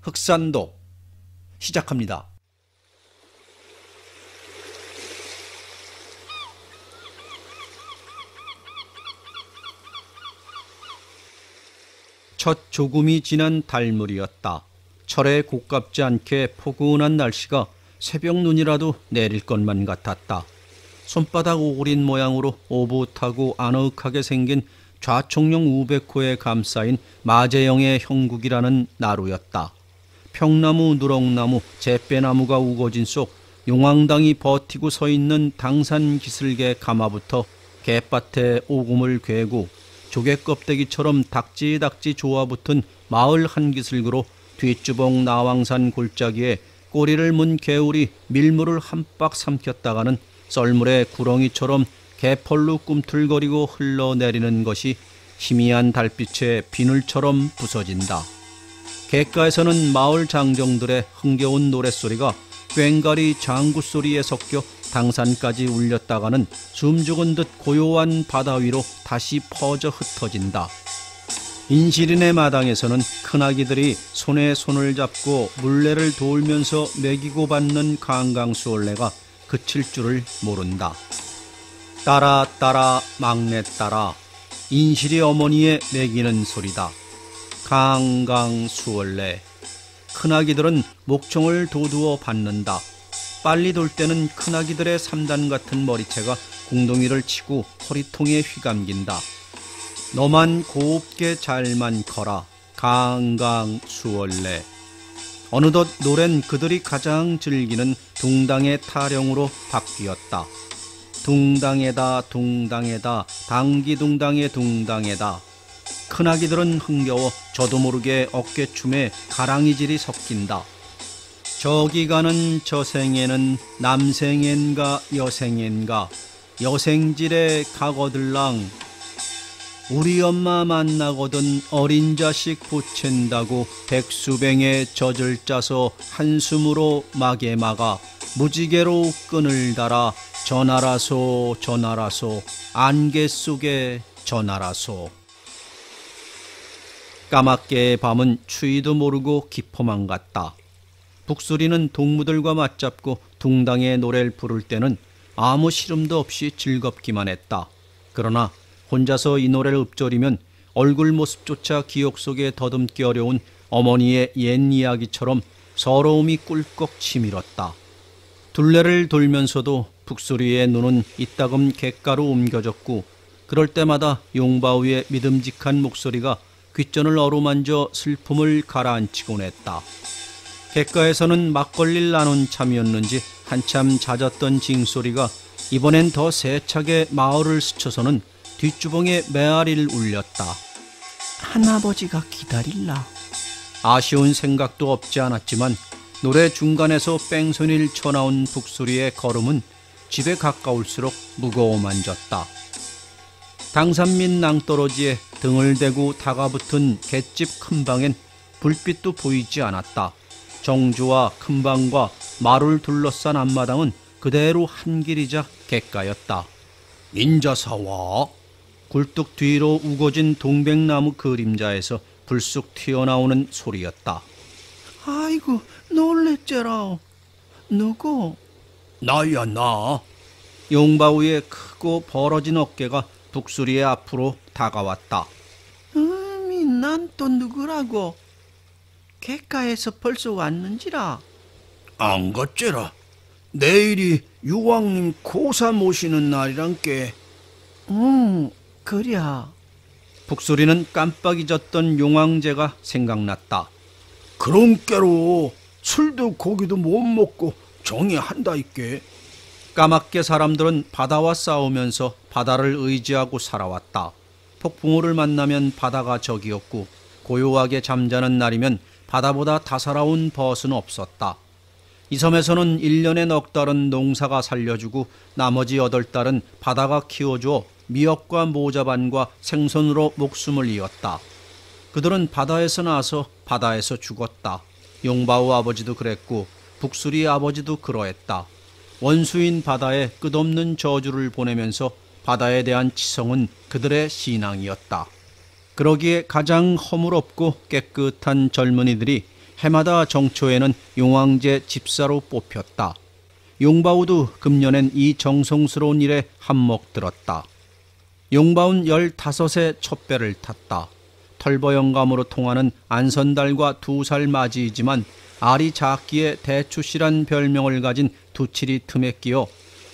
흑산도 시작합니다. 첫 조금이 지난 달물이었다. 철에 고깝지 않게 포근한 날씨가 새벽 눈이라도 내릴 것만 같았다. 손바닥 오그린 모양으로 오붓하고 아늑하게 생긴 좌총령 우백호에 감싸인 마제영의 형국이라는 나루였다. 평나무, 누렁나무, 제빼나무가 우거진 속 용왕당이 버티고 서 있는 당산 기슭의 가마부터 갯밭에 오금을 괴고 조개 껍데기처럼 닥지닥지 조아붙은 마을 한 기슭으로 뒷주봉 나왕산 골짜기에 꼬리를 문 개울이 밀물을 한 박 삼켰다가는 썰물의 구렁이처럼 개펄로 꿈틀거리고 흘러내리는 것이 희미한 달빛에 비늘처럼 부서진다. 갯가에서는 마을 장정들의 흥겨운 노랫소리가 꽹가리 장구소리에 섞여 당산까지 울렸다가는 숨죽은 듯 고요한 바다 위로 다시 퍼져 흩어진다. 인실인의 마당에서는 큰아기들이 손에 손을 잡고 물레를 돌면서 먹이고 받는 강강수월래가 그칠 줄을 모른다. 따라 따라 막내 따라 인실이 어머니의 먹이는 소리다. 강강수월래. 큰아기들은 목청을 도두어 받는다. 빨리 돌 때는 큰아기들의 삼단 같은 머리채가 궁둥이를 치고 허리통에 휘감긴다. 너만 곱게 잘만 커라. 강강수월래. 어느덧 노랜 그들이 가장 즐기는 둥당의 타령으로 바뀌었다. 둥당에다 둥당에다 당기둥당의 둥당에다. 큰아기들은 흥겨워 저도 모르게 어깨춤에 가랑이질이 섞인다. 저기 가는 저 생에는 남생엔가 여생엔가 여생질에 가거들랑 우리 엄마 만나거든 어린 자식 보챈다고 백수뱅에 젖을 짜서 한숨으로 막에 막아 무지개로 끈을 달아 전하라소 전하라소 안개 속에 전하라소. 까맣게 밤은 추위도 모르고 기포만 같다. 북소리는 동무들과 맞잡고 둥당의 노래를 부를 때는 아무 시름도 없이 즐겁기만 했다. 그러나 혼자서 이 노래를 읊조리면 얼굴 모습조차 기억 속에 더듬기 어려운 어머니의 옛 이야기처럼 서러움이 꿀꺽 치밀었다. 둘레를 돌면서도 북소리의 눈은 이따금 갯가로 옮겨졌고 그럴 때마다 용바위의 믿음직한 목소리가 귓전을 어루만져 슬픔을 가라앉히곤 했다. 갯가에서는 막걸리를 나눈 참이었는지 한참 잦았던 징소리가 이번엔 더 세차게 마을을 스쳐서는 뒷주봉에 메아리를 울렸다. 할아버지가 기다릴라. 아쉬운 생각도 없지 않았지만 노래 중간에서 뺑소니를 쳐나온 북소리의 걸음은 집에 가까울수록 무거워만졌다. 당산 밑 낭떠러지에 등을 대고 다가붙은 갯집 큰방엔 불빛도 보이지 않았다. 정주와 큰방과 마루를 둘러싼 앞마당은 그대로 한 길이자 갯가였다. 인자사와. 굴뚝 뒤로 우거진 동백나무 그림자에서 불쑥 튀어나오는 소리였다. 아이고 놀랬제라. 누구? 나야 나. 용바위의 크고 벌어진 어깨가 북소리의 앞으로 다가왔다. 난 또 누구라고? 갯가에서 벌써 왔는지라. 안 갔제라. 내일이 유왕님 고사 모시는 날이란께. 그랴. 북소리는 깜빡 잊었던 용왕제가 생각났다. 그럼께로 술도 고기도 못 먹고 정이한다있게. 까맣게 사람들은 바다와 싸우면서 바다를 의지하고 살아왔다. 폭풍우를 만나면 바다가 적이었고 고요하게 잠자는 날이면 바다보다 다사로운 벗은 없었다. 이 섬에서는 1년에 넉 달은 농사가 살려주고 나머지 8달은 바다가 키워주어 미역과 모자반과 생선으로 목숨을 이었다. 그들은 바다에서 나서 바다에서 죽었다. 용바우 아버지도 그랬고 북수리 아버지도 그러했다. 원수인 바다에 끝없는 저주를 보내면서 바다에 대한 치성은 그들의 신앙이었다. 그러기에 가장 허물없고 깨끗한 젊은이들이 해마다 정초에는 용왕제 집사로 뽑혔다. 용바우도 금년엔 이 정성스러운 일에 한몫들었다. 용바운 15세 첫 배를 탔다. 털보영감으로 통하는 안선달과 2살 맞이이지만 알이 작기에 대추씨란 별명을 가진 두칠이 틈에 끼어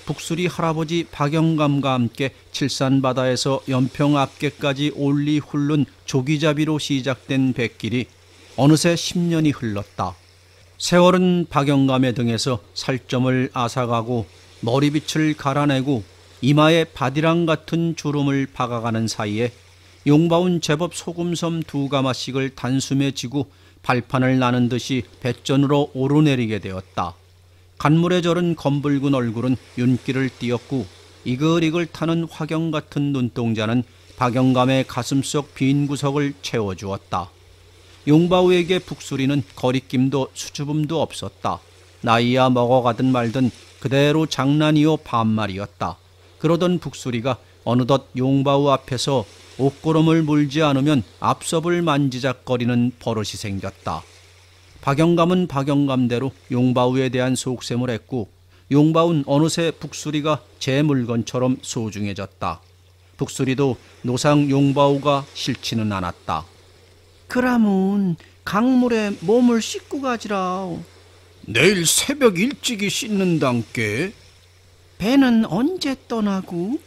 북수리 할아버지 박영감과 함께 칠산바다에서 연평 앞께까지 올리 훑는 조기잡이로 시작된 백길이 어느새 10년이 흘렀다. 세월은 박영감의 등에서 살점을 앗아가고 머리빛을 갈아내고 이마에 바디랑 같은 주름을 박아가는 사이에 용바운 제법 소금섬 2가마씩을 단숨에 지고 발판을 나는 듯이 뱃전으로 오르내리게 되었다. 간물에 절은 검붉은 얼굴은 윤기를 띄었고 이글이글 타는 화경 같은 눈동자는 박영감의 가슴속 빈 구석을 채워주었다. 용바우에게 북수리는 거리낌도 수줍음도 없었다. 나이야 먹어가든 말든 그대로 장난이요 반말이었다. 그러던 북수리가 어느덧 용바우 앞에서 옷고름을 물지 않으면 앞섭을 만지작거리는 버릇이 생겼다. 박영감은 박영감대로 용바우에 대한 속셈을 했고 용바우는 어느새 북수리가 제 물건처럼 소중해졌다. 북수리도 노상 용바우가 싫지는 않았다. 그라문 강물에 몸을 씻고 가지라. 내일 새벽 일찍이 씻는단께. 배는 언제 떠나고?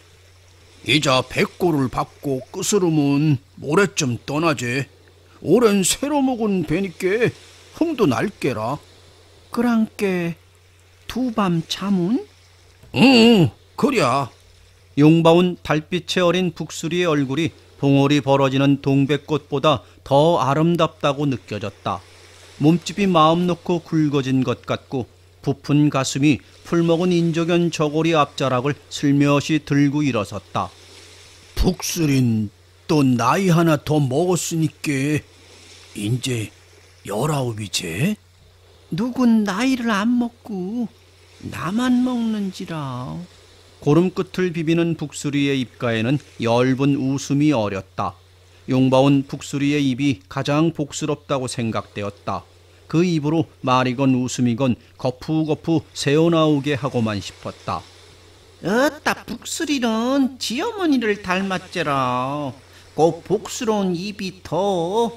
이자 백고를 받고 끄스름은 모레쯤 떠나지. 오랜 새로 묵은 배니께 흥도 날게라. 그랑께 2밤 잠은? 응, 그랴. 용바운 달빛에 어린 북수리의 얼굴이 봉오리 벌어지는 동백꽃보다 더 아름답다고 느껴졌다. 몸집이 마음 놓고 굵어진 것 같고 부푼 가슴이 풀먹은 인조견 저고리 앞자락을 슬며시 들고 일어섰다. 북수린 또 나이 하나 더 먹었으니께 인제 19이제? 누군 나이를 안 먹고 나만 먹는지라. 고름 끝을 비비는 북수리의 입가에는 엷은 웃음이 어렸다. 용바운 북수리의 입이 가장 복스럽다고 생각되었다. 그 입으로 말이건 웃음이건 거푸거푸 새어나오게 하고만 싶었다. 어따 북수리는 지어머니를 닮았제라. 꼭 복스러운 입이 더.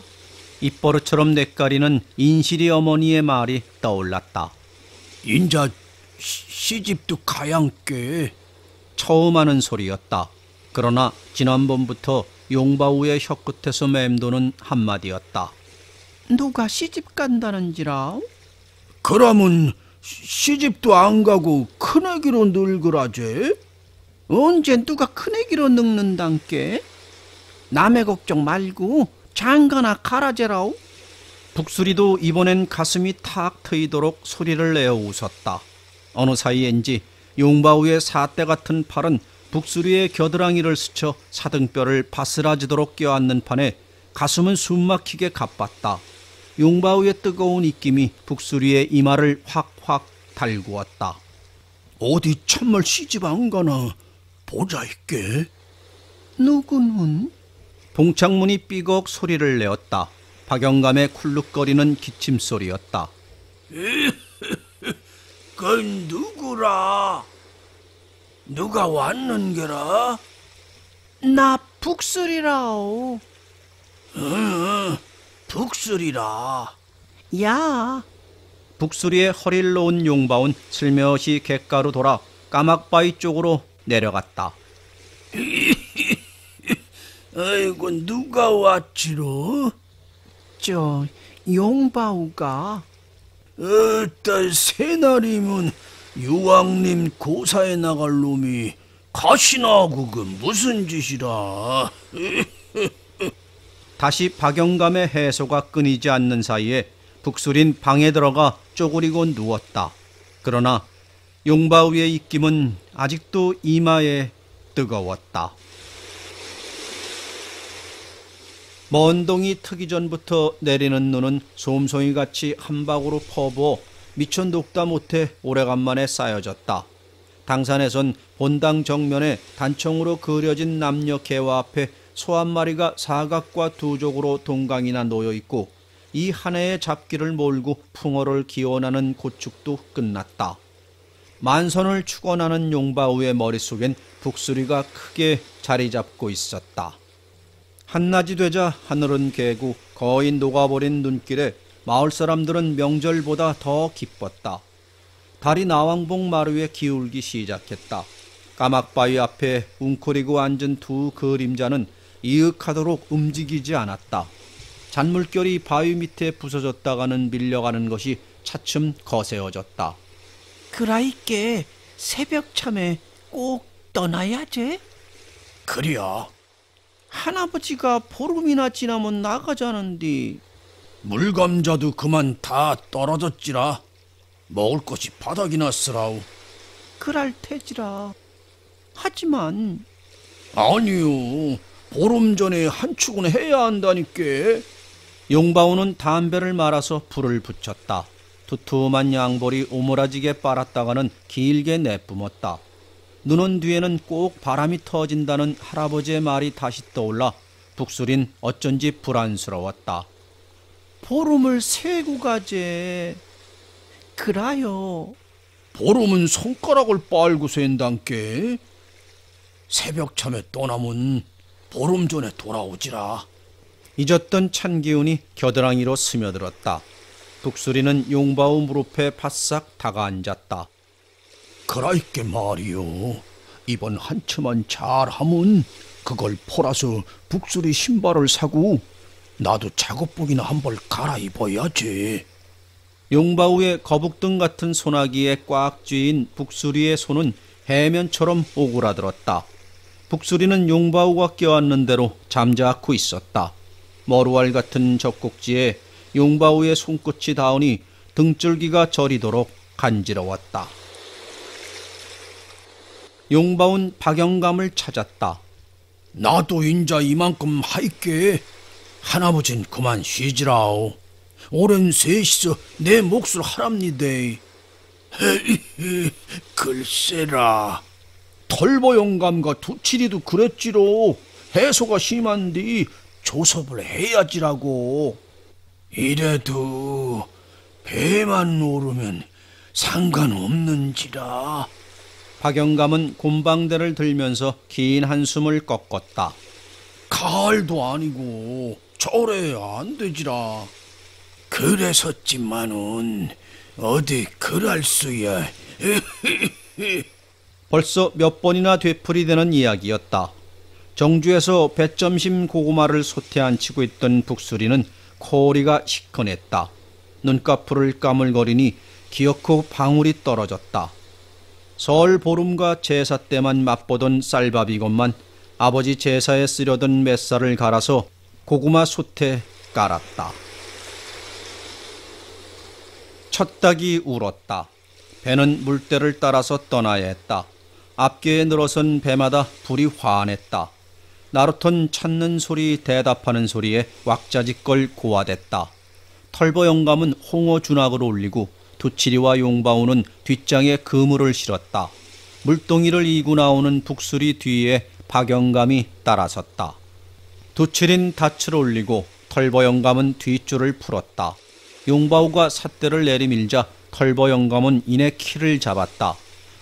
입버릇처럼 냇가리는 인실이 어머니의 말이 떠올랐다. 인자 시집도 가양께. 처음 하는 소리였다. 그러나 지난번부터 용바우의 혀끝에서 맴도는 한마디였다. 누가 시집 간다는지라? 그러면 시집도 안 가고 큰애기로 늙으라제? 언제 누가 큰애기로 늙는단께? 남의 걱정 말고 장가나 가라제라오. 북수리도 이번엔 가슴이 탁 트이도록 소리를 내어 웃었다. 어느 사이엔지 용바우의 사대 같은 팔은 북수리의 겨드랑이를 스쳐 사등뼈를 바스라지도록 껴안는 판에 가슴은 숨막히게 가빴다. 용바우의 뜨거운 입김이 북수리의 이마를 확확 달구었다. 어디 참말 시집 안 가나 보자 있게. 누구는? 봉창문이 삐걱 소리를 내었다. 박영감의 쿨룩거리는 기침소리였다. 그건 누구라? 누가 왔는게라? 나 북수리라오. 북수리라. 야. 북수리의 허리를 놓은 용바운 슬며시 갯가로 돌아 까막바위 쪽으로 내려갔다. 아이고 누가 왔지로? 저 용바우가. 어따 새날이면 유왕님 고사에 나갈 놈이 가시나고 그 무슨 짓이라. 다시 박영감의 해소가 끊이지 않는 사이에 북수린 방에 들어가 쪼그리고 누웠다. 그러나 용바우의 입김은 아직도 이마에 뜨거웠다. 먼 동이 트기 전부터 내리는 눈은 솜송이같이 한 방으로 퍼부어 미처 녹다 못해 오래간만에 쌓여졌다. 당산에선 본당 정면에 단청으로 그려진 남녀 개화 앞에 소 한 마리가 사각과 두족으로 동강이나 놓여 있고 이 한 해의 잡기를 몰고 풍어를 기원하는 고축도 끝났다. 만선을 축원하는 용바우의 머릿속엔 북수리가 크게 자리 잡고 있었다. 한낮이 되자 하늘은 개고 거의 녹아버린 눈길에 마을 사람들은 명절보다 더 기뻤다. 달이 나왕봉 마루에 기울기 시작했다. 까막바위 앞에 웅크리고 앉은 두 그림자는 이윽하도록 움직이지 않았다. 잔물결이 바위 밑에 부서졌다가는 밀려가는 것이 차츰 거세어졌다. 그라이께 새벽 참에 꼭 떠나야지. 그리야. 할아버지가 보름이나 지나면 나가자는디. 물감자도 그만 다 떨어졌지라. 먹을 것이 바닥이나 쓰라우. 그랄 테지라. 하지만 아니요. 보름 전에 한 축은 해야 한다니께. 용바우는 담배를 말아서 불을 붙였다. 두툼한 양볼이 오므라지게 빨았다가는 길게 내뿜었다. 눈은 뒤에는 꼭 바람이 터진다는 할아버지의 말이 다시 떠올라 북수린 어쩐지 불안스러웠다. 보름을 세고 가재. 그라요. 보름은 손가락을 빨고 샌단께. 새벽 참에 떠나면 보름 전에 돌아오지라. 잊었던 찬 기운이 겨드랑이로 스며들었다. 북수리는 용바우 무릎에 바싹 다가앉았다. 그라이께 말이요. 이번 한치만 잘하면 그걸 팔아서 북수리 신발을 사고 나도 작업복이나 한 벌 갈아입어야지. 용바우의 거북등 같은 소나기에 꽉 쥐인 북수리의 손은 해면처럼 오그라들었다. 북수리는 용바우가 껴안는 대로 잠자코 있었다. 머루알 같은 젖꼭지에 용바우의 손끝이 닿으니 등줄기가 저리도록 간지러웠다. 용바우는 박영감을 찾았다. 나도 인자 이만큼 할게. 할아버진 그만 쉬지라오. 오랜 셋이서 내 몫을 하랍니다. 글쎄라. 털보 영감과 두칠이도 그랬지로. 해소가 심한디 조섭을 해야지라고. 이래도 배만 오르면 상관없는지라. 박영감은 곰방대를 들면서 긴 한숨을 꺾었다. 가을도 아니고 절에 안 되지라. 그래서지만은 어디 그럴 수야. 벌써 몇 번이나 되풀이되는 이야기였다. 정주에서 배점심 고구마를 솥에 안치고 있던 북수리는 코리가 시큰했다. 눈꺼풀을 까물거리니 기어코 방울이 떨어졌다. 설 보름과 제사 때만 맛보던 쌀밥이건만 아버지 제사에 쓰려던 맷살을 갈아서 고구마 솥에 깔았다. 첫 닭이 울었다. 배는 물때를 따라서 떠나야 했다. 앞뒤에 늘어선 배마다 불이 환했다. 나루톤 찾는 소리 대답하는 소리에 왁자지껄 고화됐다. 털보 영감은 홍어 준학을 올리고 두치리와 용바우는 뒷장에 그물을 실었다. 물동이를 이고 나오는 북수리 뒤에 박영감이 따라섰다. 두칠인 닻을 올리고 털보 영감은 뒷줄을 풀었다. 용바우가 삿대를 내리밀자 털보 영감은 이내 키를 잡았다.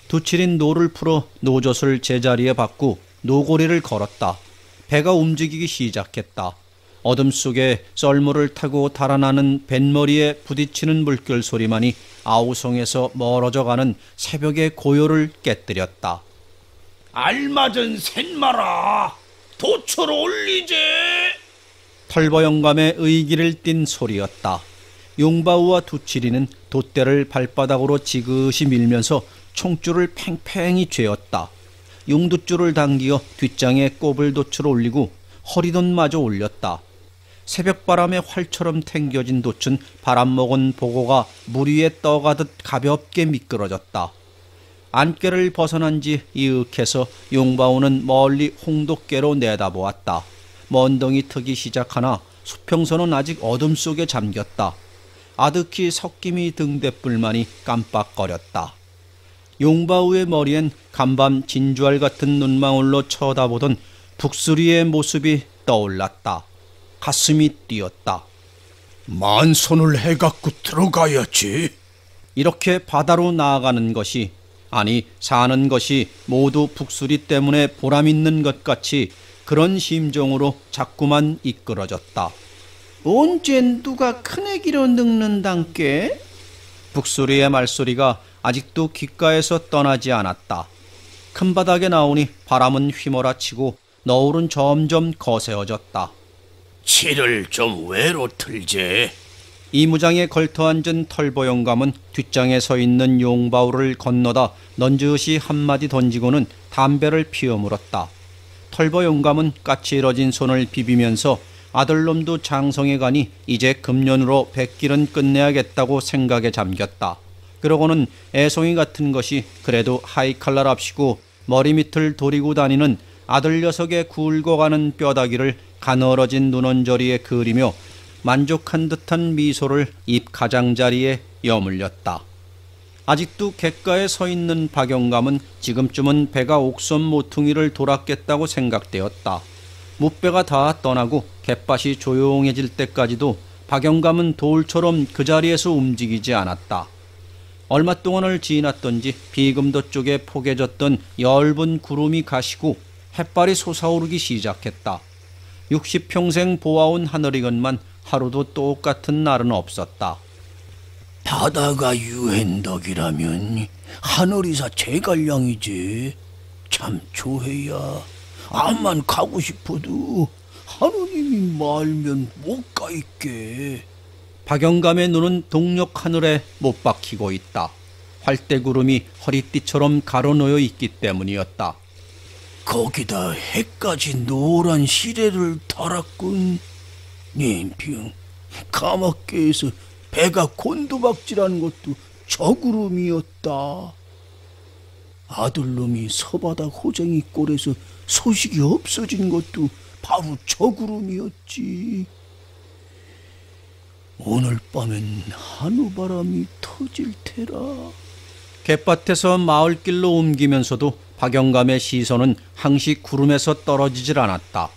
두칠인 노를 풀어 노젓을 제자리에 받고 노고리를 걸었다. 배가 움직이기 시작했다. 어둠 속에 썰물을 타고 달아나는 뱃머리에 부딪히는 물결 소리만이 아우성에서 멀어져가는 새벽의 고요를 깨뜨렸다. 알맞은 샌마라. 도철 올리제. 털보 영감의 의기를 띤 소리였다. 용바우와 두칠이는 돛대를 발바닥으로 지그시 밀면서 총줄을 팽팽히 죄었다. 용두줄을 당기어 뒷장에 꼬불돛을 올리고 허리돈마저 올렸다. 새벽바람에 활처럼 탱겨진 돛은 바람 먹은 보고가 물 위에 떠가듯 가볍게 미끄러졌다. 안개를 벗어난 지 이윽해서 용바우는 멀리 홍도깨로 내다보았다. 먼덩이 트기 시작하나 수평선은 아직 어둠 속에 잠겼다. 아득히 석김이 등대불만이 깜빡거렸다. 용바우의 머리엔 간밤 진주알 같은 눈망울로 쳐다보던 북수리의 모습이 떠올랐다. 가슴이 뛰었다. 만선을 해갖고 들어가야지. 이렇게 바다로 나아가는 것이, 아니 사는 것이 모두 북수리 때문에 보람있는 것 같이 그런 심정으로 자꾸만 이끌어졌다. 언젠 누가 큰애기로 늙는단께? 북수리의 말소리가 아직도 귓가에서 떠나지 않았다. 큰 바닥에 나오니 바람은 휘몰아치고 너울은 점점 거세어졌다. 치를 좀 외로 틀제. 이무장에 걸터앉은 털보 영감은 뒷장에 서 있는 용바우를 건너다 넌지시 한마디 던지고는 담배를 피워 물었다. 털보 영감은 까칠어진 손을 비비면서 아들놈도 장성에 가니 이제 금년으로 백길은 끝내야겠다고 생각에 잠겼다. 그러고는 애송이 같은 것이 그래도 하이칼날합시고 머리 밑을 도리고 다니는 아들 녀석의 굵어가는 뼈다귀를 가늘어진 눈언저리에 그리며 만족한 듯한 미소를 입 가장자리에 여물렸다. 아직도 갯가에 서 있는 박영감은 지금쯤은 배가 옥선 모퉁이를 돌았겠다고 생각되었다. 무배가 다 떠나고 갯밭이 조용해질 때까지도 박영감은 돌처럼 그 자리에서 움직이지 않았다. 얼마 동안을 지났던지 비금도 쪽에 포개졌던 엷은 구름이 가시고 햇발이 솟아오르기 시작했다. 60평생 보아온 하늘이건만 하루도 똑같은 날은 없었다. 바다가 유행덕이라면 하늘이사 제갈량이지. 참 좋해야. 암만 가고 싶어도 하느님이 말면 못 가 있게. 박영감의 눈은 동력 하늘에 못 박히고 있다. 활대구름이 허리띠처럼 가로놓여 있기 때문이었다. 거기다 해까지 노란 시래를 달았군. 님평 까맣게에서 배가 곤두박질한 것도 저 구름이었다. 아들놈이 서바닥 호쟁이 꼴에서 소식이 없어진 것도 바로 저 구름이었지. 오늘 밤엔 한우바람이 터질 테라. 갯밭에서 마을길로 옮기면서도 박영감의 시선은 항시 구름에서 떨어지질 않았다.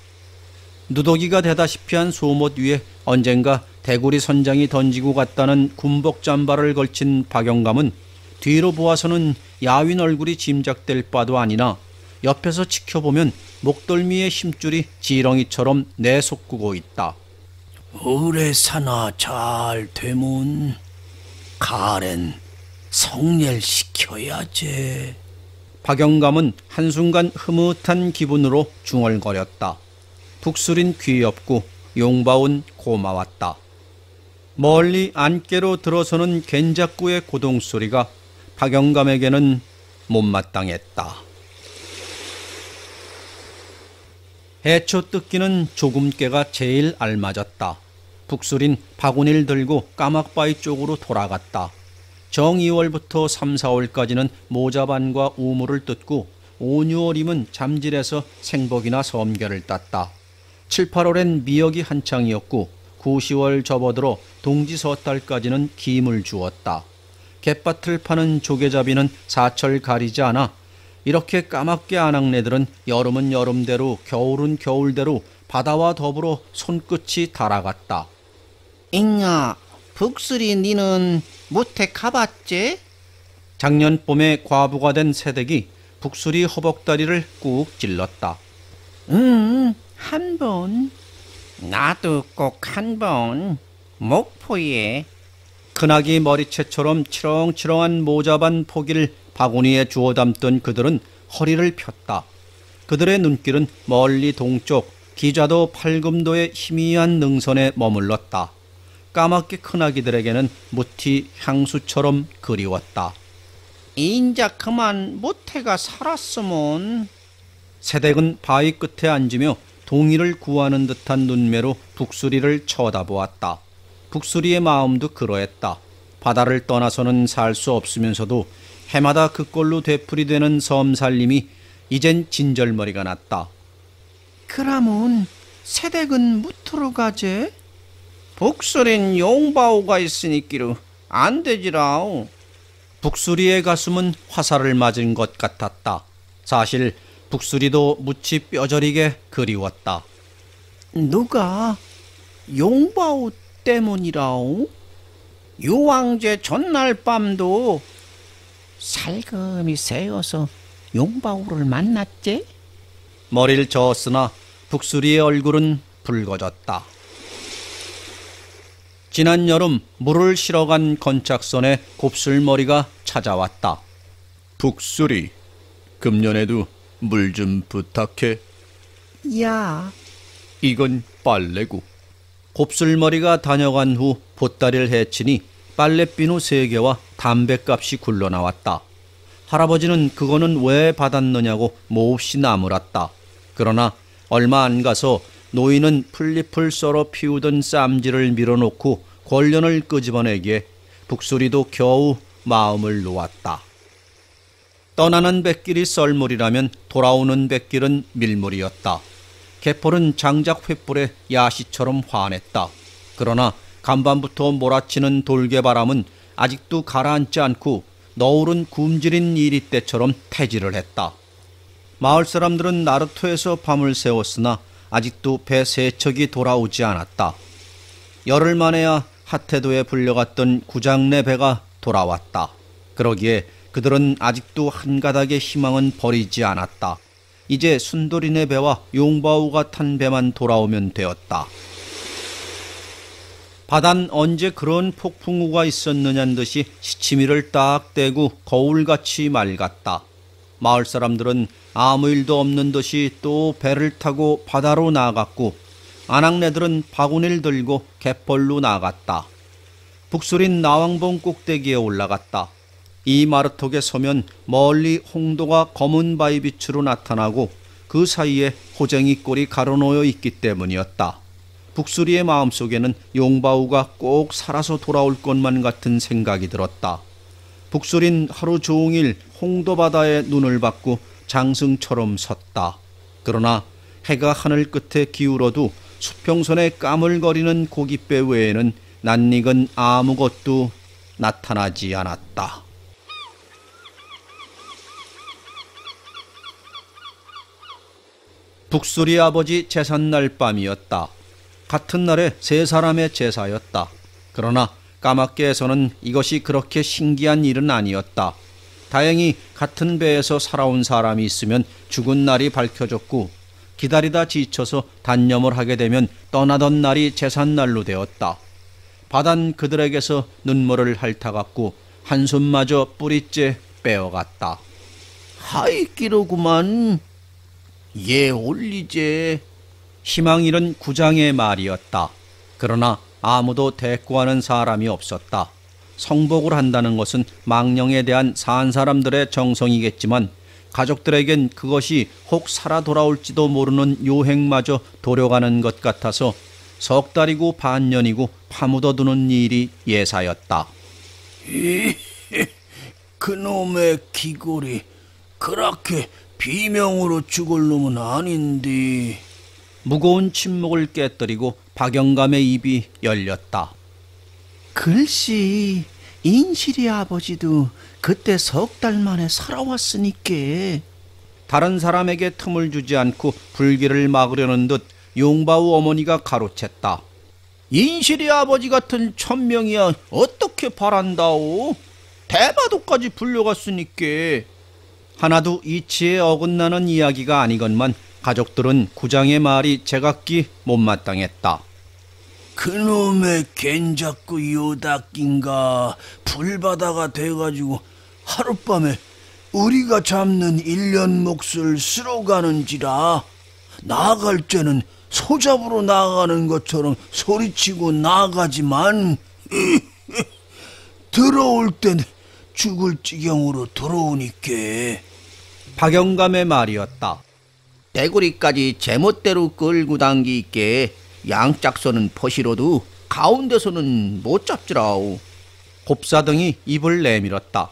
누더기가 되다시피 한 소못 위에 언젠가 대구리 선장이 던지고 갔다는 군복 잠바를 걸친 박영감은 뒤로 보아서는 야윈 얼굴이 짐작될 바도 아니나 옆에서 지켜보면 목덜미의 힘줄이 지렁이처럼 내솟구고 있다. 오래 사나 잘 되면 가렌 성례시켜야지. 박영감은 한순간 흐뭇한 기분으로 중얼거렸다. 북수린 귀엽고 용바운 고마웠다. 멀리 안개로 들어서는 겐작구의 고동소리가 박영감에게는 못마땅했다. 해초 뜯기는 조금깨가 제일 알맞았다. 북수린 바구니를 들고 까막바위 쪽으로 돌아갔다. 정 2월부터 3, 4월까지는 모자반과 우물을 뜯고 5, 6월이면 잠질에서 생복이나 섬개를 땄다. 7, 8월엔 미역이 한창이었고 9, 10월 접어들어 동지서달까지는 김을 주었다. 갯밭을 파는 조개잡이는 사철 가리지 않아 이렇게 까맣게 아낙네들은 여름은 여름대로 겨울은 겨울대로 바다와 더불어 손끝이 달아갔다. 잉아, 북수리 니는 못해 가봤지? 작년 봄에 과부가 된 새댁이 북수리 허벅다리를 꾹 찔렀다. 한 번. 나도 꼭 한 번. 목포에. 큰아기 머리채처럼 치렁치렁한 모자반 포기를 바구니에 주워 담던 그들은 허리를 폈다. 그들의 눈길은 멀리 동쪽 기좌도 팔금도의 희미한 능선에 머물렀다. 까맣게 큰아기들에게는 무티 향수처럼 그리웠다. 인자 그만 못해가 살았으면. 새댁은 바위 끝에 앉으며 동이를 구하는 듯한 눈매로 북수리를 쳐다보았다. 북수리의 마음도 그러했다. 바다를 떠나서는 살 수 없으면서도 해마다 그꼴로 되풀이되는 섬살림이 이젠 진절머리가 났다. 그라면 새댁은 무트로 가제? 북수린 용바오가 있으니끼로 안 되지라오. 북수리의 가슴은 화살을 맞은 것 같았다. 사실 북수리도 무치 뼈저리게 그리웠다. 누가 용바오 때문이라오? 유황제 전날 밤도 살금이 새어서 용바우를 만났지? 머리를 저었으나 북수리의 얼굴은 붉어졌다. 지난 여름 물을 실어간 건착선에 곱슬머리가 찾아왔다. 북수리, 금년에도 물 좀 부탁해. 야, 이건 빨래고. 곱슬머리가 다녀간 후 보따리를 헤치니 빨래비누 3개와 담뱃값이 굴러나왔다. 할아버지는 그거는 왜 받았느냐고 몹시 나무랐다. 그러나 얼마 안 가서 노인은 풀잎을 썰어 피우던 쌈지를 밀어놓고 권련을 끄집어내기에 북수리도 겨우 마음을 놓았다. 떠나는 뱃길이 썰물이라면 돌아오는 뱃길은 밀물이었다. 개폴은 장작 횃불에 야시처럼 환했다. 그러나 간밤부터 몰아치는 돌개바람은 아직도 가라앉지 않고 너울은 굶주린 이리떼처럼 태질을 했다. 마을 사람들은 나루토에서 밤을 새웠으나 아직도 배 3척이 돌아오지 않았다. 열흘 만에야 하테도에 불려갔던 구장내 배가 돌아왔다. 그러기에 그들은 아직도 한 가닥의 희망은 버리지 않았다. 이제 순돌이네 배와 용바우가 탄 배만 돌아오면 되었다. 바단 언제 그런 폭풍우가 있었느냐는 듯이 시치미를 딱 떼고 거울같이 맑았다. 마을 사람들은 아무 일도 없는 듯이 또 배를 타고 바다로 나갔고 아낙네들은 바구니를 들고 갯벌로 나갔다. 북수린 나왕봉 꼭대기에 올라갔다. 이 마르톡에 서면 멀리 홍도가 검은 바위빛으로 나타나고 그 사이에 호쟁이 꼴이 가로놓여 있기 때문이었다. 북수리의 마음속에는 용바우가 꼭 살아서 돌아올 것만 같은 생각이 들었다. 북수린 하루 종일 홍도 바다에 눈을 받고 장승처럼 섰다. 그러나 해가 하늘 끝에 기울어도 수평선에 까물거리는 고깃배 외에는 낯익은 아무것도 나타나지 않았다. 북수리 아버지 제삿날 밤이었다. 같은 날에 3사람의 제사였다. 그러나 까맣게 해서는 이것이 그렇게 신기한 일은 아니었다. 다행히 같은 배에서 살아온 사람이 있으면 죽은 날이 밝혀졌고 기다리다 지쳐서 단념을 하게 되면 떠나던 날이 제삿날로 되었다. 바단 그들에게서 눈물을 핥아갔고 한숨마저 뿌리째 빼어갔다. 하이끼로구만. 예 올리제. 희망 잃은 구장의 말이었다. 그러나 아무도 대꾸하는 사람이 없었다. 성복을 한다는 것은 망령에 대한 산 사람들의 정성이겠지만 가족들에겐 그것이 혹 살아 돌아올지도 모르는 요행마저 도려가는 것 같아서 석 달이고 반년이고 파묻어두는 일이 예사였다. 그놈의 기골이 그렇게 비명으로 죽을 놈은 아닌데. 무거운 침묵을 깨뜨리고 박영감의 입이 열렸다. 글씨, 인실이 아버지도 그때 3달 만에 살아왔으니께. 다른 사람에게 틈을 주지 않고 불길을 막으려는 듯 용바우 어머니가 가로챘다. 인실이 아버지 같은 천명이야 어떻게 바란다오? 대마도까지 불려갔으니께. 하나도 이치에 어긋나는 이야기가 아니건만 가족들은 구장의 말이 제각기 못마땅했다. 그놈의 겐자꾸 요닥긴가 불바다가 돼가지고 하룻밤에 우리가 잡는 1년 몫을 쓸어가는지라. 나갈 때는 소잡으로 나가는 것처럼 소리치고 나가지만 들어올 땐 죽을 지경으로 들어오니께. 박영감의 말이었다. 떼구리까지 제멋대로 끌고 당기있게 양짝서는 퍼시로도 가운데서는 못 잡지라오. 곱사등이 입을 내밀었다.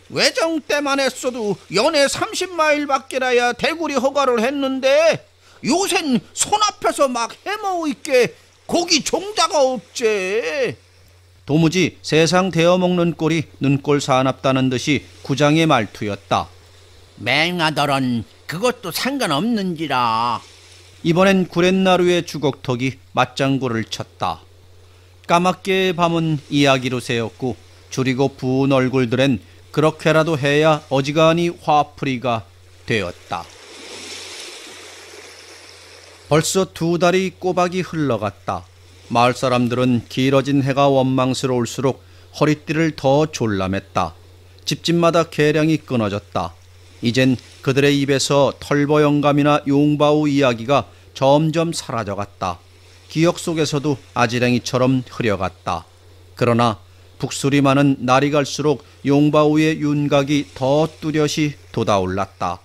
외정 때만 했어도 연애 30마일밖에라야 대구리 허가를 했는데 요샌 손 앞에서 막 해먹고 있게 고기 종자가 없제. 도무지 세상 데어먹는 꼴이 눈꼴 사납다는 듯이 구장의 말투였다. 맹하더런 그것도 상관없는지라. 이번엔 구렛나루의 주걱턱이 맞장구를 쳤다. 까맣게 밤은 이야기로 새었고 줄이고 부은 얼굴들엔 그렇게라도 해야 어지간히 화풀이가 되었다. 벌써 2달이 꼬박이 흘러갔다. 마을 사람들은 길어진 해가 원망스러울수록 허리띠를 더 졸라맸다. 집집마다 계량이 끊어졌다. 이젠 그들의 입에서 털보 영감이나 용바우 이야기가 점점 사라져갔다. 기억 속에서도 아지랭이처럼 흐려갔다. 그러나 북술이 많은 날이 갈수록 용바우의 윤곽이 더 뚜렷이 돋아올랐다.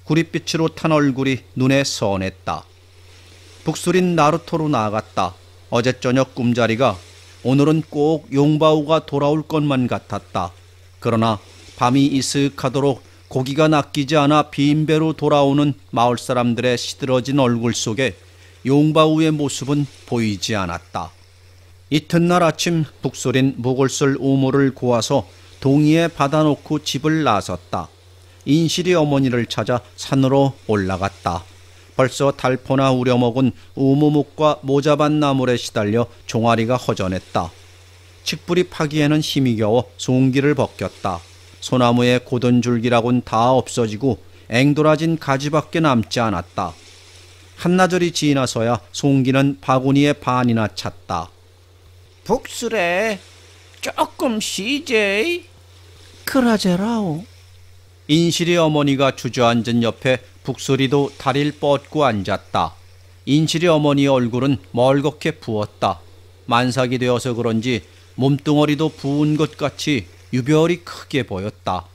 구릿빛으로 탄 얼굴이 눈에 선했다. 북술인 나루토로 나아갔다. 어제 저녁 꿈자리가 오늘은 꼭 용바우가 돌아올 것만 같았다. 그러나 밤이 이슥하도록 고기가 낚이지 않아 빈배로 돌아오는 마을 사람들의 시들어진 얼굴 속에 용바우의 모습은 보이지 않았다. 이튿날 아침 북술인 목을쓸 우물을 고아서 동이에 받아놓고 집을 나섰다. 인실이 어머니를 찾아 산으로 올라갔다. 벌써 달포나 우려먹은 우무목과 모자반 나물에 시달려 종아리가 허전했다. 칡뿌리 파기에는 힘이 겨워 송기를 벗겼다. 소나무의 고든 줄기라곤 다 없어지고 앵돌아진 가지밖에 남지 않았다. 한나절이 지나서야 송기는 바구니에 반이나 찼다. 북술에 조금 쉬제. 그러제라오. 인실이 어머니가 주저앉은 옆에 북술이도 다리를 뻗고 앉았다. 인실이 어머니의 얼굴은 멀겋게 부었다. 만삭이 되어서 그런지 몸뚱어리도 부은 것 같이 유별이 크게 보였다.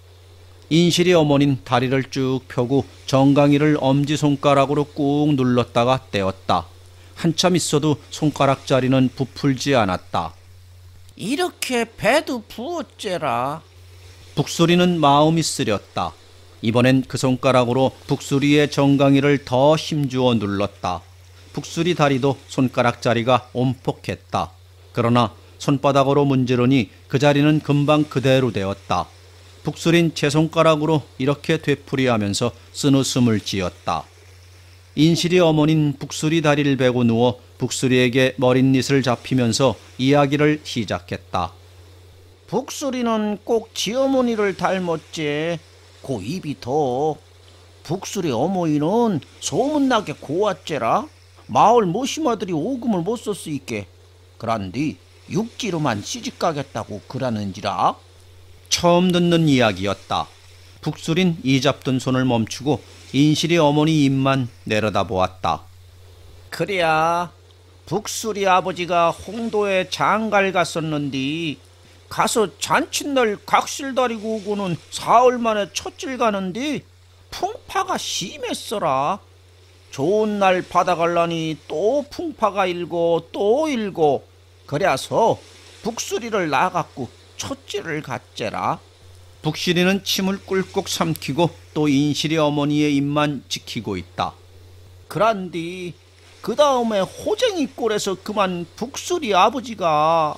인실이 어머니는 다리를 쭉 펴고 정강이를 엄지손가락으로 꾹 눌렀다가 떼었다. 한참 있어도 손가락자리는 부풀지 않았다. 이렇게 배도 부었제라. 북수리는 마음이 쓰렸다. 이번엔 그 손가락으로 북수리의 정강이를 더 힘주어 눌렀다. 북수리 다리도 손가락자리가 온폭했다. 그러나 손바닥으로 문지르니 그 자리는 금방 그대로 되었다. 북수린 제 손가락으로 이렇게 되풀이하면서 쓴웃음을 지었다. 인실이 어머닌 북수리 다리를 베고 누워 북수리에게 머릿닛을 잡히면서 이야기를 시작했다. 북수리는 꼭 지어머니를 닮았지. 고 입이 더. 북수리 어머니는 소문나게 고왔제라. 마을 모시마들이 오금을 못 쓸 수 있게. 그란디 육지로만 시집가겠다고 그러는지라. 처음 듣는 이야기였다. 북술인 이 잡던 손을 멈추고 인실이 어머니 입만 내려다보았다. 그래야 북수리 아버지가 홍도에 장갈 갔었는디 가서 잔칫날 각실 다리고 오고는 사흘 만에 첫질 가는디 풍파가 심했어라. 좋은 날 바다 갈라니 또 풍파가 일고 또 일고 그래서 북수리를 나갔고 첫질을 갔제라. 북실이는 침을 꿀꺽 삼키고 또 인실이 어머니의 입만 지키고 있다. 그란디 그 다음에 호쟁이 꼴에서 그만 북수리 아버지가.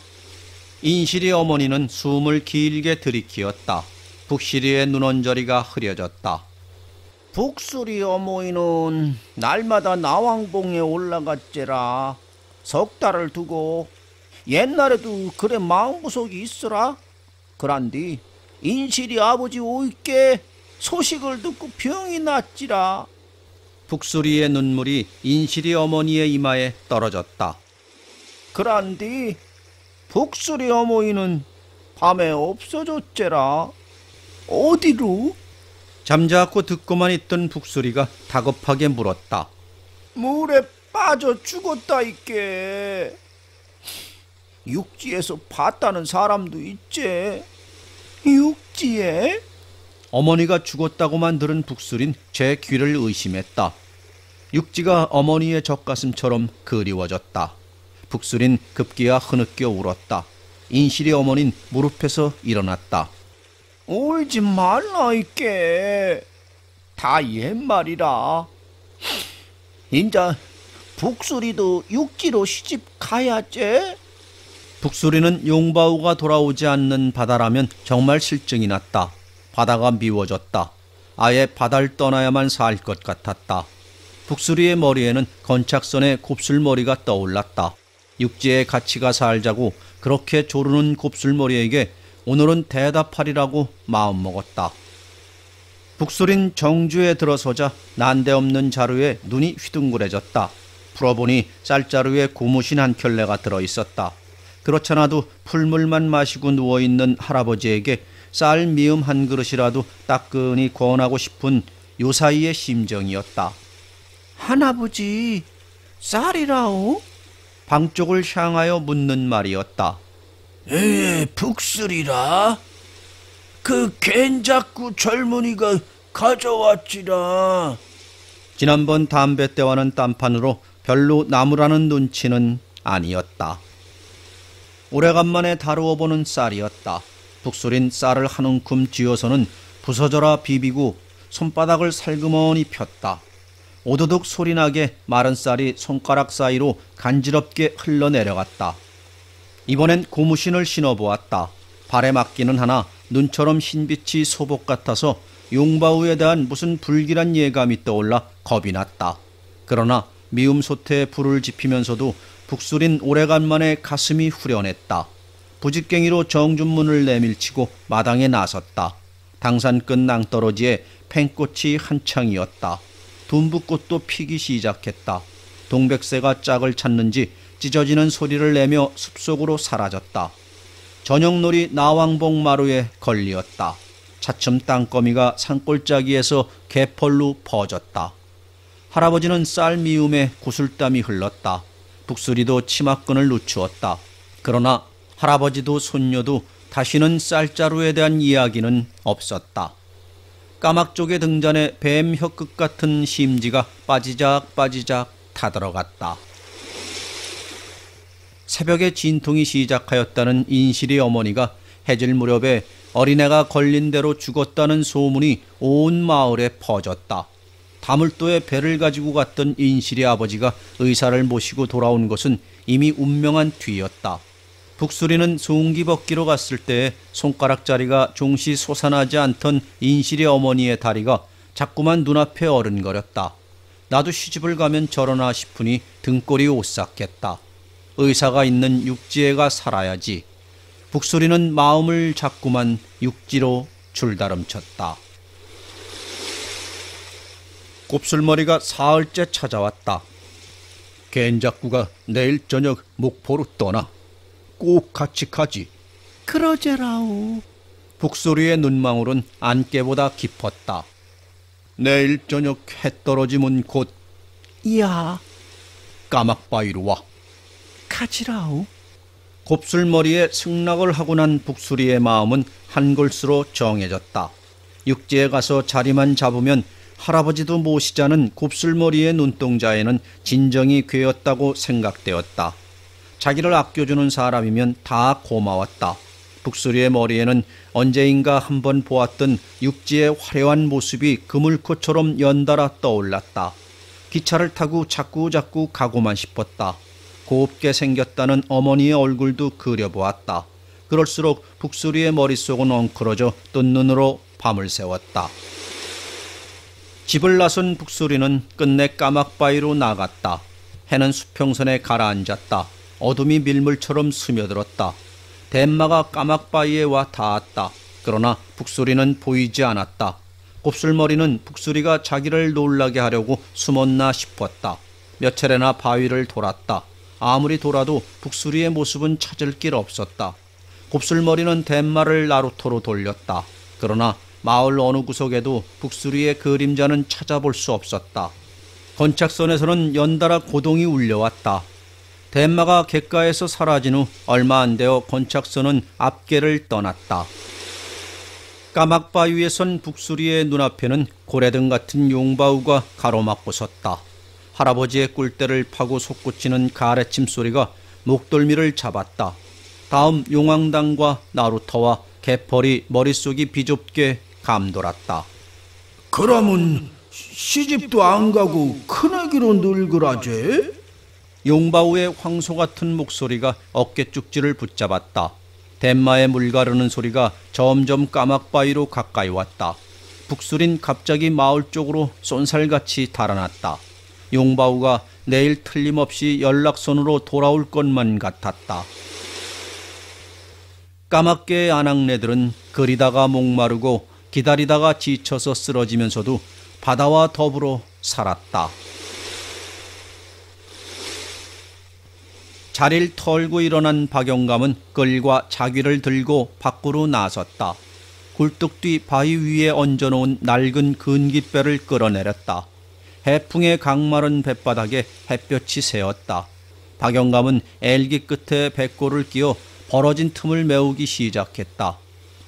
인실이 어머니는 숨을 길게 들이키었다. 북실이의 눈언저리가 흐려졌다. 북수리 어머니는 날마다 나왕봉에 올라갔제라. 3달을 두고. 옛날에도 그래 마음구석이 있어라. 그란디 인실이 아버지 오있게 소식을 듣고 병이 났지라. 북수리의 눈물이 인실이 어머니의 이마에 떨어졌다. 그란디 북수리 어머니는 밤에 없어졌제라. 어디로? 잠자코 듣고만 있던 북수리가 다급하게 물었다. 물에 빠져 죽었다 있게. 육지에서 봤다는 사람도 있제. 육지에? 어머니가 죽었다고만 들은 북술인 제 귀를 의심했다. 육지가 어머니의 젖가슴처럼 그리워졌다. 북술인 급기야 흐느껴 울었다. 인실이 어머닌 무릎에서 일어났다. 울지 말라 있게. 다 옛말이라. 인자 북수리도 육지로 시집 가야지. 북수리는 용바우가 돌아오지 않는 바다라면 정말 실증이 났다. 바다가 미워졌다. 아예 바다를 떠나야만 살 것 같았다. 북수리의 머리에는 건착선의 곱슬머리가 떠올랐다. 육지에 같이 가 살자고 그렇게 조르는 곱슬머리에게 오늘은 대답하리라고 마음먹었다. 북술인 정주에 들어서자 난데없는 자루에 눈이 휘둥그레졌다. 풀어보니 쌀자루에 고무신 한 켤레가 들어있었다. 그렇잖아도 풀물만 마시고 누워있는 할아버지에게 쌀 미음 한 그릇이라도 따끈히 권하고 싶은 요사이의 심정이었다. 할아버지, 쌀이라오? 방 쪽을 향하여 묻는 말이었다. 북술이라. 그 갠자꾸 젊은이가 가져왔지라. 지난번 담배 때와는 딴판으로 별로 나무라는 눈치는 아니었다. 오래간만에 다루어 보는 쌀이었다. 북술인 쌀을 한 움큼 쥐어서는 부서져라 비비고 손바닥을 살그머니 폈다. 오도독 소리나게 마른 쌀이 손가락 사이로 간지럽게 흘러내려갔다. 이번엔 고무신을 신어보았다. 발에 맞기는 하나 눈처럼 흰빛이 소복 같아서 용바우에 대한 무슨 불길한 예감이 떠올라 겁이 났다. 그러나 미움 소태에 불을 지피면서도 북술인 오래간만에 가슴이 후련했다. 부직갱이로 정준문을 내밀치고 마당에 나섰다. 당산끝 낭떠러지에 팽꽃이 한창이었다. 둠부꽃도 피기 시작했다. 동백새가 짝을 찾는지 찢어지는 소리를 내며 숲속으로 사라졌다. 저녁놀이 나왕봉 마루에 걸리었다. 차츰 땅거미가 산골짜기에서 개펄로 퍼졌다. 할아버지는 쌀 미움에 구슬땀이 흘렀다. 북수리도 치맛끈을 늦추었다. 그러나 할아버지도 손녀도 다시는 쌀자루에 대한 이야기는 없었다. 까막 쪽의 등잔에 뱀 혀끝 같은 심지가 빠지작 타들어갔다. 새벽에 진통이 시작하였다는 인실이 어머니가 해질 무렵에 어린애가 걸린 대로 죽었다는 소문이 온 마을에 퍼졌다. 다물도에 배를 가지고 갔던 인실이 아버지가 의사를 모시고 돌아온 것은 이미 운명한 뒤였다. 북수리는 송기벗기로 갔을 때에 손가락자리가 종시 솟아나지 않던 인실이 어머니의 다리가 자꾸만 눈앞에 어른거렸다. 나도 시집을 가면 저러나 싶으니 등골이 오싹했다. 의사가 있는 육지에가 살아야지. 북수리는 마음을 자꾸만 육지로 줄다름쳤다. 곱슬머리가 사흘째 찾아왔다. 갠작구가 내일 저녁 목포로 떠나. 꼭 같이 가지. 그러제라오. 북소리의 눈망울은 안개보다 깊었다. 내일 저녁 해 떨어지면 곧 야, 까막바위로 와. 가지라오. 곱슬머리에 승낙을 하고 난 북수리의 마음은 한골수로 정해졌다. 육지에 가서 자리만 잡으면 할아버지도 모시자는 곱슬머리의 눈동자에는 진정이 괴었다고 생각되었다. 자기를 아껴주는 사람이면 다 고마웠다. 북수리의 머리에는 언제인가 한번 보았던 육지의 화려한 모습이 그물코처럼 연달아 떠올랐다. 기차를 타고 자꾸 가고만 싶었다. 곱게 생겼다는 어머니의 얼굴도 그려보았다. 그럴수록 북수리의 머릿속은 엉클어져 뜬 눈으로 밤을 새웠다. 집을 나선 북수리는 끝내 까막바위로 나갔다. 해는 수평선에 가라앉았다. 어둠이 밀물처럼 스며들었다. 덴마가 까막바위에 와 닿았다. 그러나 북수리는 보이지 않았다. 곱슬머리는 북수리가 자기를 놀라게 하려고 숨었나 싶었다. 몇 차례나 바위를 돌았다. 아무리 돌아도 북수리의 모습은 찾을 길 없었다. 곱슬머리는 덴마를 나루터로 돌렸다. 그러나 마을 어느 구석에도 북수리의 그림자는 찾아볼 수 없었다. 건착선에서는 연달아 고동이 울려왔다. 덴마가 갯가에서 사라진 후 얼마 안 되어 건착선은 앞길을 떠났다. 까막바위에 선 북수리의 눈앞에는 고래등 같은 용바우가 가로막고 섰다. 할아버지의 꿀대를 파고 솟구치는 가래침 소리가 목덜미를 잡았다. 다음 용왕당과 나루터와 개펄이 머릿속이 비좁게 감돌았다. 그러면 시집도 안 가고 큰아기로 늙으라제? 용바우의 황소 같은 목소리가 어깨쭉지를 붙잡았다. 덴마의 물 가르는 소리가 점점 까막바위로 가까이 왔다. 북수린 갑자기 마을 쪽으로 쏜살같이 달아났다. 용바우가 내일 틀림없이 연락선으로 돌아올 것만 같았다. 까맣게 아낙네들은 그리다가 목마르고 기다리다가 지쳐서 쓰러지면서도 바다와 더불어 살았다. 자리를 털고 일어난 박영감은 끌과 자귀를 들고 밖으로 나섰다. 굴뚝 뒤 바위 위에 얹어놓은 낡은 근깃배를 끌어내렸다. 해풍의 강마른 뱃바닥에 햇볕이 새었다. 박영감은 엘기 끝에 배꼽을 끼워 벌어진 틈을 메우기 시작했다.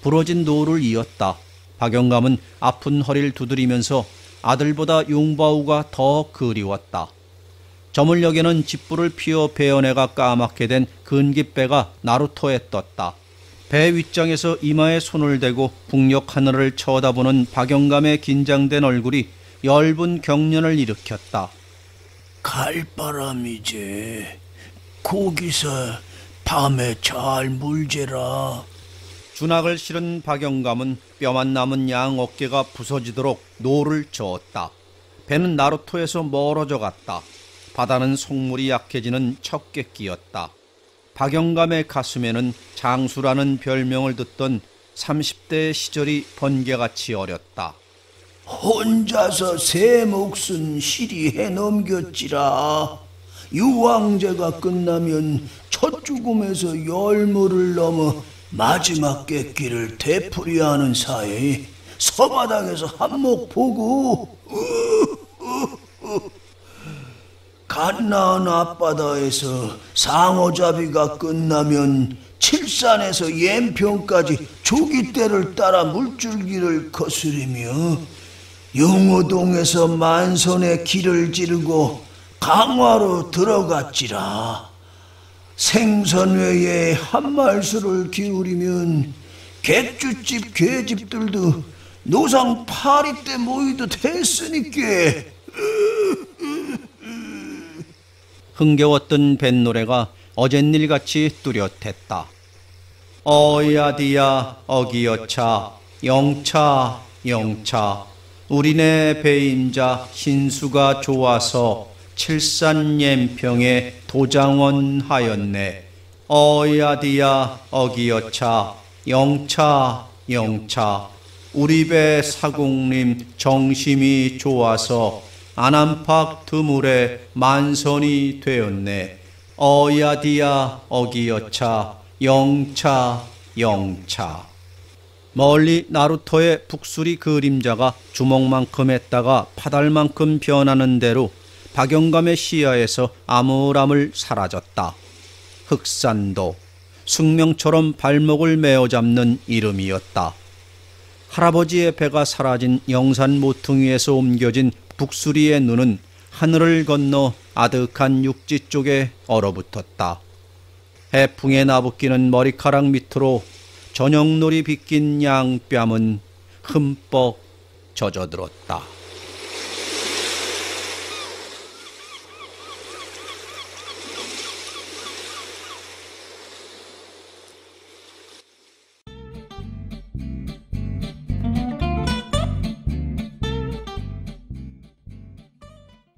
부러진 노를 이었다. 박영감은 아픈 허리를 두드리면서 아들보다 용바우가 더 그리웠다. 저물녘에는 짓불을 피워 베어내가 까맣게 된 근깃배가 나루토에 떴다. 배 윗장에서 이마에 손을 대고 북녘 하늘을 쳐다보는 박영감의 긴장된 얼굴이 엷은 경련을 일으켰다. 갈바람이제. 거기서 밤에 잘 물제라. 준악을 실은 박영감은 뼈만 남은 양 어깨가 부서지도록 노를 저었다. 배는 나루토에서 멀어져 갔다. 바다는 속물이 약해지는 척객기였다. 박영감의 가슴에는 장수라는 별명을 듣던 30대 시절이 번개같이 어렸다. 혼자서 새 몫은 실이 해넘겼지라. 유황제가 끝나면 첫 죽음에서 열무를 넘어 마지막 객기를 되풀이하는 사이에 서바닥에서 한몫 보고 갓 낳은 앞바다에서 상어잡이가 끝나면 칠산에서 연평까지 조기대를 따라 물줄기를 거스르며 영호동에서 만선의 길을 지르고 강화로 들어갔지라. 생선회에 한말수를 기울이면 객주집 괴집들도 노상 파리 때 모이듯 했으니께. 흥겨웠던 뱃노래가 어젯일같이 뚜렷했다. 어야디야 어기여차 영차 영차 우리네 배임자 신수가 좋아서 칠산옌평에 도장원 하였네. 어야디야 어기여차 영차 영차 우리 배 사공님 정심이 좋아서 안암팍 드물에 만선이 되었네. 어야디야 어기여차 영차 영차. 멀리 나루토의 북수리 그림자가 주먹만큼 했다가 파달만큼 변하는 대로 박영감의 시야에서 아물아물 사라졌다. 흑산도, 숙명처럼 발목을 메어잡는 이름이었다. 할아버지의 배가 사라진 영산 모퉁이에서 옮겨진 북수리의 눈은 하늘을 건너 아득한 육지 쪽에 얼어붙었다. 해풍에 나부끼는 머리카락 밑으로 저녁놀이 빗긴 양뺨은 흠뻑 젖어들었다.